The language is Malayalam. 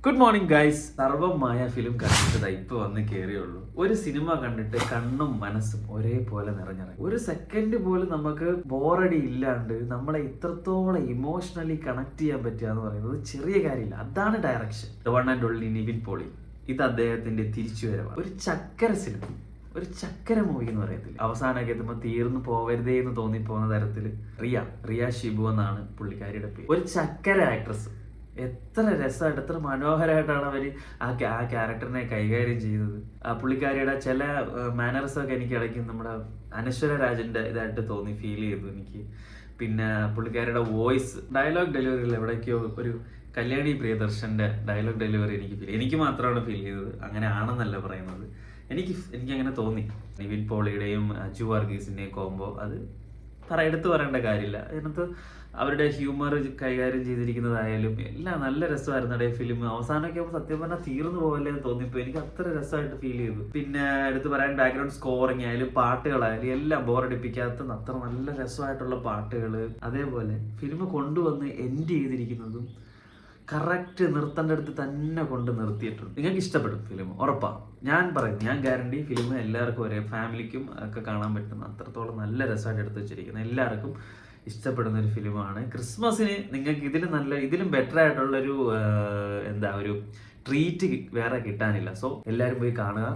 Good morning guys. സർവമായ ഫിലിം കണ്ടിട്ട് ഇപ്പൊ വന്ന് കയറിയുള്ളൂ. ഒരു സിനിമ കണ്ടിട്ട് കണ്ണും മനസ്സും ഒരേപോലെ നിറഞ്ഞിറങ്ങി. ഒരു സെക്കൻഡ് പോലും നമുക്ക് ബോറടി ഇല്ലാണ്ട് നമ്മളെ ഇത്രത്തോളം ഇമോഷണലി കണക്ട് ചെയ്യാൻ പറ്റുക എന്ന് പറയുന്നത് ചെറിയ കാര്യമില്ല. അതാണ് direction. The one and only Nivin Pauly. ഇത് അദ്ദേഹത്തിന്റെ തിരിച്ചുവരവാണ്. ഒരു ചക്കര സിനിമ, ഒരു ചക്കര മൂവി എന്ന് പറയത്തില്ല. അവസാനമൊക്കെ എത്തുമ്പോൾ തീർന്നു പോവരുതേ എന്ന് തോന്നിപ്പോകുന്ന തരത്തിൽ റിയ ഷിബു എന്നാണ് പുള്ളിക്കാരിയുടെ പേര്. ഒരു ചക്കര ആക്ട്രസ്. എത്ര രസമായിട്ട്, എത്ര മനോഹരമായിട്ടാണ് അവർ ആ ക്യാരക്ടറിനെ കൈകാര്യം ചെയ്തത്. ആ പുള്ളിക്കാരിയുടെ ചില മാനറിസം ഒക്കെ എനിക്ക് ഇടയ്ക്ക് നമ്മുടെ അനശ്വര രാജന്റെ ഇതായിട്ട് തോന്നി, ഫീൽ ചെയ്തു എനിക്ക്. പിന്നെ പുള്ളിക്കാരിയുടെ വോയിസ്, ഡയലോഗ് ഡെലിവറിയിൽ എവിടേക്കോ ഒരു കല്യാണി പ്രിയദർശന്റെ ഡയലോഗ് ഡെലിവറി എനിക്ക് മാത്രമാണ് ഫീൽ ചെയ്തത്. അങ്ങനെ ആണെന്നല്ല പറയുന്നത്, എനിക്ക് അങ്ങനെ തോന്നി. നിവിൻ പോളിയുടെയും അജു വർഗീസിന്റെയും കോംബോ അത് എടുത്തു പറയേണ്ട കാര്യമില്ല. അതിനകത്ത് അവരുടെ ഹ്യൂമർ കൈകാര്യം ചെയ്തിരിക്കുന്നതായാലും എല്ലാം നല്ല രസമായിരുന്നു. ഫിലിം അവസാനമൊക്കെ ആകുമ്പോൾ സത്യം പറഞ്ഞാൽ തീർന്നു പോകല്ലേ എന്ന് തോന്നിപ്പോ. എനിക്ക് അത്ര രസമായിട്ട് ഫീൽ ചെയ്തു. പിന്നെ എടുത്തു പറയാൻ ബാക്ക്ഗ്രൗണ്ട് സ്കോറിങ് ആയാലും പാട്ടുകളായാലും എല്ലാം ബോറടിപ്പിക്കാത്ത അത്ര നല്ല രസമായിട്ടുള്ള പാട്ടുകൾ. അതേപോലെ ഫിലിം കൊണ്ടുവന്ന് എൻഡ് ചെയ്തിരിക്കുന്നതും കറക്റ്റ് നിർത്തേണ്ട അടുത്ത് തന്നെ കൊണ്ട് നിർത്തിയിട്ടുണ്ട്. നിങ്ങൾക്ക് ഇഷ്ടപ്പെടും ഫിലിം, ഉറപ്പാണ്. ഞാൻ ഗ്യാരണ്ടി ഫിലിം എല്ലാവർക്കും ഒരേ ഫാമിലിക്കും ഒക്കെ കാണാൻ പറ്റുന്ന അത്രത്തോളം നല്ല രസമായിട്ട് എടുത്ത് വെച്ചിരിക്കുന്നത്. എല്ലാവർക്കും ഇഷ്ടപ്പെടുന്ന ഒരു ഫിലിമാണ്. ക്രിസ്മസിന് നിങ്ങൾക്ക് ഇതിലും ബെറ്റർ ആയിട്ടുള്ളൊരു ഒരു ട്രീറ്റ് വേറെ കിട്ടാനില്ല. സോ എല്ലാവരും പോയി കാണുക.